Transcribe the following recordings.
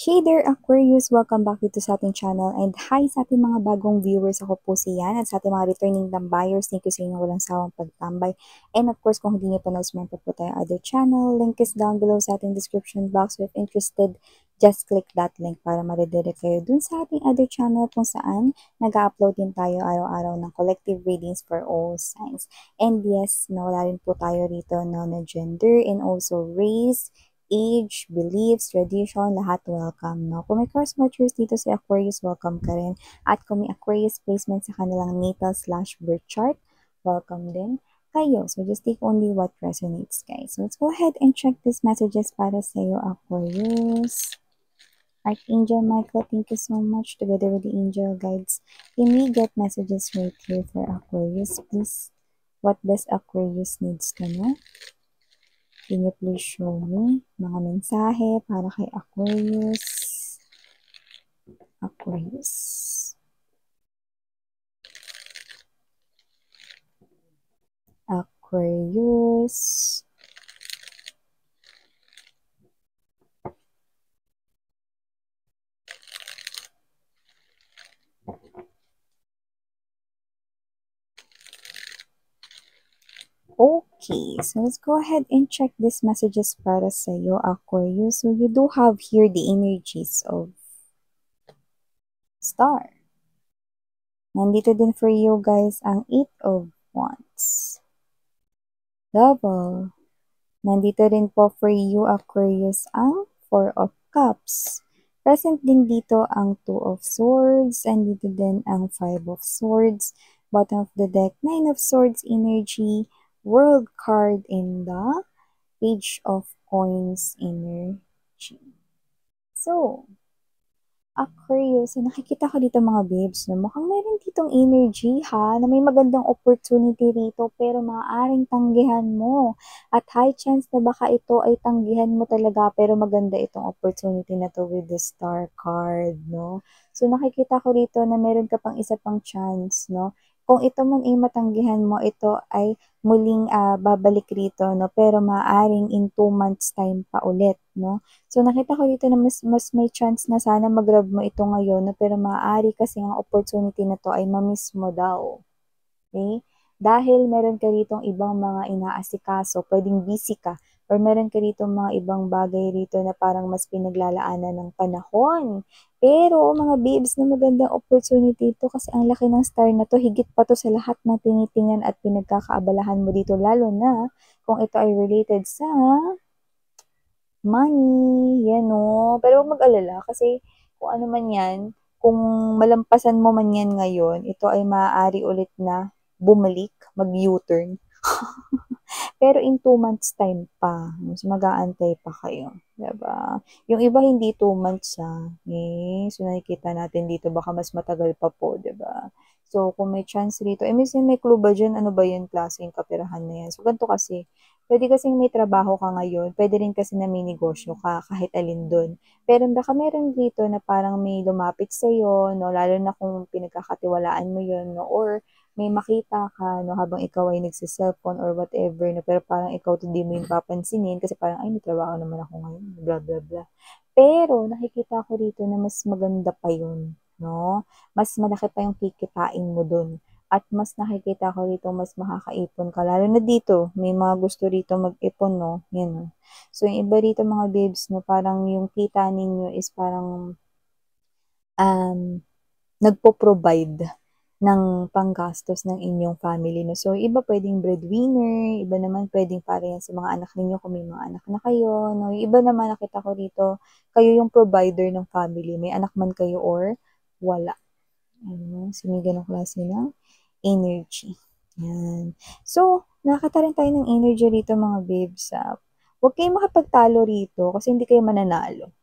Hey there Aquarius! Welcome back dito sa ating channel and hi sa ating mga bagong viewers. Ako po si Yan at sa ating mga returning buyers, thank you sa inyong walang sawang pagtambay. And of course, kung hindi nyo pa na-subscribe po tayo other channel, link is down below sa ating description box. If interested, just click that link para ma-redirect kayo dun sa ating other channel kung saan nag-upload din tayo araw-araw ng collective readings for all signs. And yes, nawala rin po tayo rito na gender and also race, age, beliefs, tradition, lahat welcome, no? Kung may cross watchers dito si Aquarius, welcome ka rin. At kung may Aquarius placement sa kanilang natal/birth chart, welcome din kayo. So, just take only what resonates, guys. So, let's go ahead and check these messages para sa iyo, Aquarius. Archangel Michael, thank you so much. Together with the angel guides, can we get messages right here for Aquarius, please? What does Aquarius needs to know? Can you please show me mga mensahe para kay Aquarius? Aquarius. Aquarius. Okay, so let's go ahead and check these messages para sa iyo, Aquarius. So you do have here the energies of Star. Nandito din for you guys ang 8 of Wands. Double. Nandito rin po for you, Aquarius, ang 4 of Cups. Present din dito ang 2 of Swords, and dito din ang 5 of Swords. Bottom of the deck, 9 of Swords energy, World card in the Page of Coins energy. So, Aquarius, nakikita ko dito mga babes, no? Mukhang meron ditong energy ha, na may magandang opportunity rito pero maaaring tanggihan mo. At high chance na baka ito ay tanggihan mo talaga pero maganda itong opportunity na to with the Star card, no? So nakikita ko rito na meron ka pang isa pang chance, no? Kung ito man ay matanggihan mo, ito ay muling babalik rito, no? Pero maaaring in 2 months time pa ulit, no? So, nakita ko dito na mas may chance na sana mag-grab mo ito ngayon, no? Pero maaari kasi ang opportunity na to ay ma-miss mo daw. Okay? Dahil meron ka ditong ibang mga inaasikaso, pwedeng busy ka, or meron ka ditong mga ibang bagay rito na parang mas pinaglalaanan ng panahon. Pero, mga babes, na magandang opportunity ito kasi ang laki ng star na to, higit pa to sa lahat ng tinitingnan at pinagkakaabalahan mo dito, lalo na kung ito ay related sa money, yan o. Pero huwag mag-alala kasi kung ano man yan, kung malampasan mo man yan ngayon, ito ay maaari ulit na bumalik, mag-U-turn. Pero in 2 months time pa, mas mag-aantay pa kayo. Diba? Yung iba hindi 2 months So nakikita natin dito, baka mas matagal pa po, diba? So kung may chance rito, minsan may clue ba dyan, ano ba yung klaseng kapirahan na yan? So ganito kasi, pwede kasing may trabaho ka ngayon, pwede rin kasi na may negosyo ka, kahit alin dun. Pero baka meron dito na parang may lumapit sa'yo, no? Lalo na kung pinagkakatiwalaan mo yun, no? Or may makita ka, no, habang ikaw ay nagsiselfone or whatever, no, pero parang ikaw hindi mo yung papansinin kasi parang, ay, may trabaho naman ako ngayon, blah, blah, blah. Pero, nakikita ko rito na mas maganda pa yun, no? Mas malaki pa yung kikitain mo dun. At mas nakikita ko rito, mas makakaipon ka. Lalo na dito, may mga gusto rito mag-ipon, no? Yan, no? So, yung iba rito mga babes, no, parang yung kita ninyo is parang nagpo-provide ng panggastos ng inyong family, no? So, iba pwedeng breadwinner, iba naman pwedeng para yan sa mga anak ninyo kung may mga anak na kayo, no? Yung iba naman nakita ko rito, kayo yung provider ng family, may anak man kayo or wala. Ano, so may ganong klase ng energy. Yan. So, nakakita rin tayo ng energy rito mga babes. Huwag kayong makapagtalo rito kasi hindi kayo mananalo.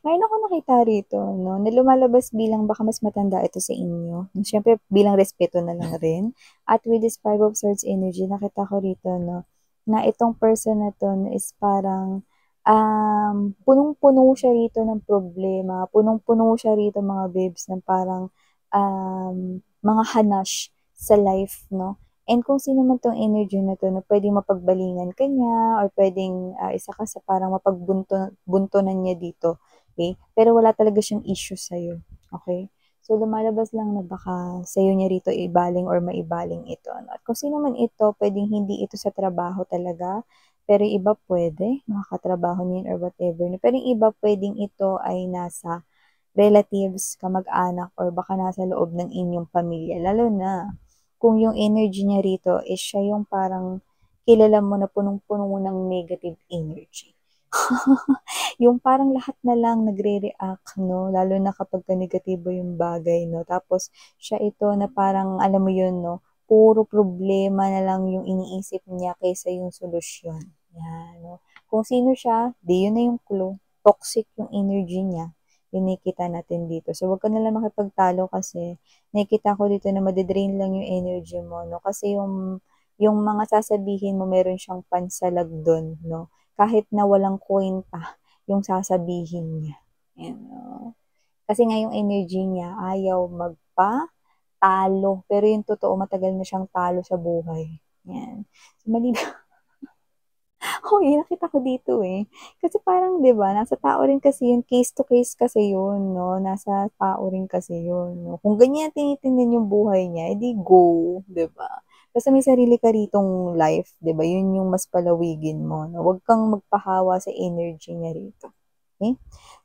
Mayroon ako nakita rito, no, na lumalabas bilang baka mas matanda ito sa inyo. Siyempre, bilang respeto na lang rin. At with this 5 of Swords energy, nakita ko rito, no, na itong person na to no, is parang punong-puno siya rito ng problema. Punong-puno siya rito mga babes ng parang mga hanash sa life, no. And kung sino man 'tong energy na 'to na puwedeng mapagbalingan ka niya or puwedeng, isa ka sa parang buntunan niya dito, okey? Pero wala talaga siyang issue sa'yo, okey? So, lumalabas lang na baka sa'yo niya rito ibaling or maibaling ito 'no, at kung sino man ito puwedeng hindi ito sa trabaho talaga, pero yung iba puwede, makakatrabaho niya yun or whatever 'no. Pero yung iba puwedeng ito ay nasa relatives, kamag-anak or baka nasa loob ng inyong pamilya. Lalo na kung yung energy niya rito is siya yung parang kilala mo na punong-puno ng negative energy. Yung parang lahat na lang nagre-react 'no, lalo na kapagka negatibo yung bagay 'no. Tapos siya ito na parang alam mo yun 'no, puro problema na lang yung iniisip niya kaysa yung solusyon, 'yan 'no. Kung sino siya, 'di yun na yung clue, toxic yung energy niya, yung nakikita natin dito. So, wag ka na lang makipagtalo kasi nakikita ko dito na made-drain lang yung energy mo 'no, kasi yung mga sasabihin mo meron siyang pansalag dun 'no, kahit na walang kuwenta yung sasabihin niya, ayan 'no. Kasi nga yung energy niya ayaw magpatalo, pero yung totoo matagal na siyang talo sa buhay, 'yan. So, mali Oo, eh, nakita ko dito, eh. Kasi parang 'di ba, nasa tao rin kasi yun, case to case kasi yun 'no, nasa tao rin kasi yun 'no. Kung ganyan tinitingnan yung buhay niya, eh, go, 'di ba? Basta may sarili ka ritong life, 'di ba, yun yung mas palawigin mo 'no, wag kang magpahawa sa energy niya rito, okey?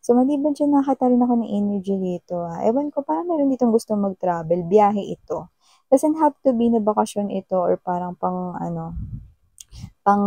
So, maliban diyan nakakita rin ako ng energy dito, ewan ko parang meron ditong gustong mag-travel, biyahe ito. Doesn't have to be na bakasyon ito or parang pang-ano, pang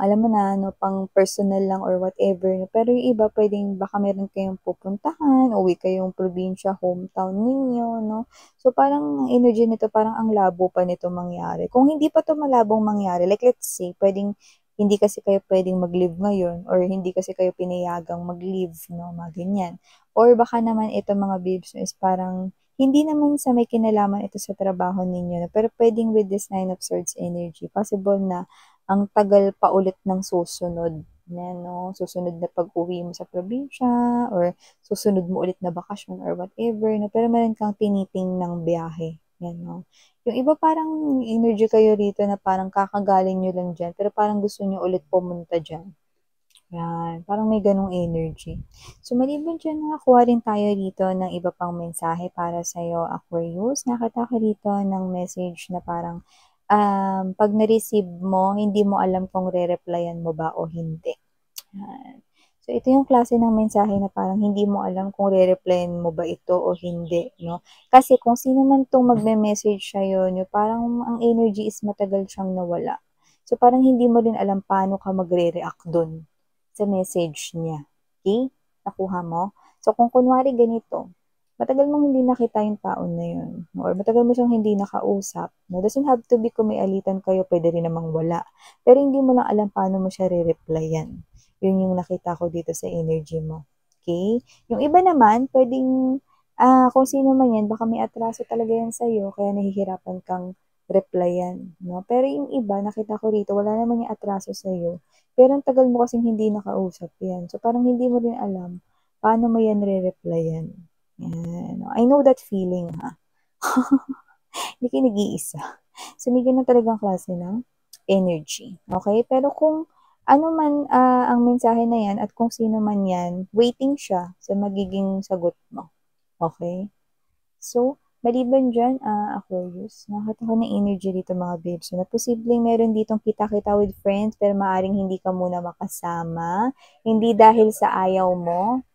alam mo na 'no, pang personal lang or whatever 'no. Pero yung iba puwedeng baka meron kayong pupuntahan, uuwi kayong probinsya, hometown ninyo 'no. So, parang ang energy nito parang ang labo pa nito mangyari. Kung hindi pa 'to malabong mangyari, like let's say puwedeng hindi kasi kayo puwedeng mag-leave ngayon or hindi kasi kayo pinayagang mag-leave 'no, mga ganyan. Or baka naman ito mga babes is parang hindi naman sa may kinalaman ito sa trabaho ninyo 'no, pero puwedeng with this 9 of Swords energy possible na ang tagal pa ulit ng susunod, 'yan 'no, susunod na pag-uwi mo sa probinsya or susunod mo ulit na bakasyon or whatever 'no, pero meron kang tinitingnang biyahe, 'yan 'no. Yung iba parang energy kayo rito na parang kakagaling niyo lang diyan, pero parang gusto niyo ulit pumunta diyan, 'yan, parang may gano'ng energy. So, maliban diyan nakakuha rin tayo dito ng iba pang mensahe para sa'yo, Aquarius. Nakita ko dito ng message na parang 'pag na-receive mo, hindi mo alam kung re-replyan mo ba o hindi, yan. So, ito yung klase ng mensahe na parang hindi mo alam kung re-replyan mo ba ito o hindi 'no. Kasi kung sino man 'tong magme-message sa'yo 'no, parang ang energy is matagal siyang nawala. So, parang hindi mo rin alam paano ka magre-react dun sa message niya, okey? Nakuha mo? So, kung kunwari ganito, matagal mong hindi nakita yung tao na yun or matagal mo siyang hindi nakausap 'no, doesn't have to be kung may alitan kayo, puwede rin namang wala. Pero hindi mo lang alam paano mo siya re-replyan. Yun yung nakita ko dito sa energy mo, okey? Yung iba naman puwedeng, kung sino man yan baka may atraso talaga yan sa'yo kaya nahihirapan kang replyan 'no. Pero yung iba nakita ko rito wala naman yang atraso sa'yo, pero ang tagal mo kasing hindi nakausap yan. So, parang hindi mo rin alam paano mo yan re-replyan, yan. I know that feeling, ha. Hindi kayo nag-iisa. So, may ganun talagang klase ng energy, okey? Pero kung ano man, ang mensahe na yan at kung sino man yan, waiting siya sa magiging sagot mo, okey? So, maliban diyan, Aquarius, nakakita ko ng energy dito mga babes, na posibleng meron ditong kita-kita with friends pero maaaring hindi ka muna makasama, hindi dahil sa ayaw mo.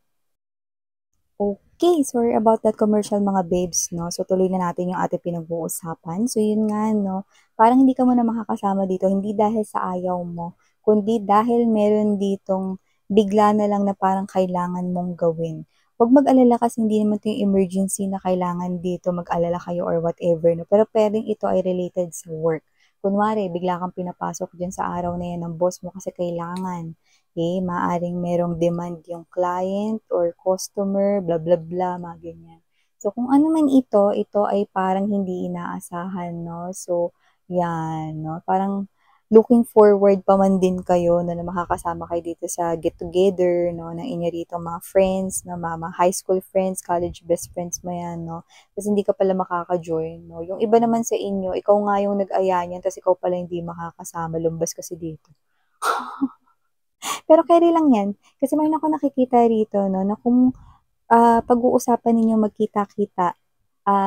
Okay, sorry about that commercial mga babes 'no. So, tuloy na natin yung ating pinag-uusapan. So, yun nga 'no, parang hindi ka muna makakasama dito hindi dahil sa ayaw mo, kundi dahil meron ditong bigla na lang na parang kailangan mong gawin. Huwag mag-alala kasi hindi naman 'to yung emergency na kailangan dito mag-alala kayo or whatever 'no, pero puwedeng ito ay related sa work. Kunwari bigla kang pinapasok diyan sa araw na 'yan ng boss mo kasi kailangan. Maaaring merong demand yung client or customer, bla bla bla, mga ganyan. So, kung ano man ito ay parang hindi inaasahan 'no. So, 'yan 'no, parang looking forward pa man din kayo no, na makakasama kayo dito sa get together no, ng inyo rito mga friends, no, mga high school friends, college best friends mo yan, no. Tapos hindi ka pala makaka-join, no. Yung iba naman sa inyo, ikaw nga yung nag-aya niyan, tapos ikaw pala hindi makakasama, lumbas kasi dito. Pero carry lang yan. Kasi mayroon ako nakikita rito, no, na kung pag-uusapan ninyo magkita-kita,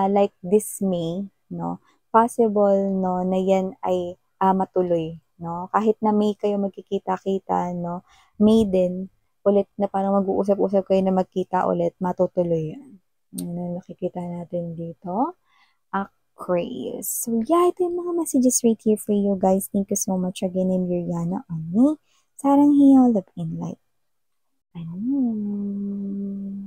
like this May, no, possible, no, na yan ay matuloy, no. Kahit na May kayo magkikita-kita, no, May din, ulit na parang mag-uusap-usap kayo na magkita ulit, matutuloy yan. Yan ang nakikita natin dito. Aquarius. So yeah, ito yung mga messages right here for you guys. Thank you so much again, and Miriana on me. Sarang hiyo, love in light. Ayun.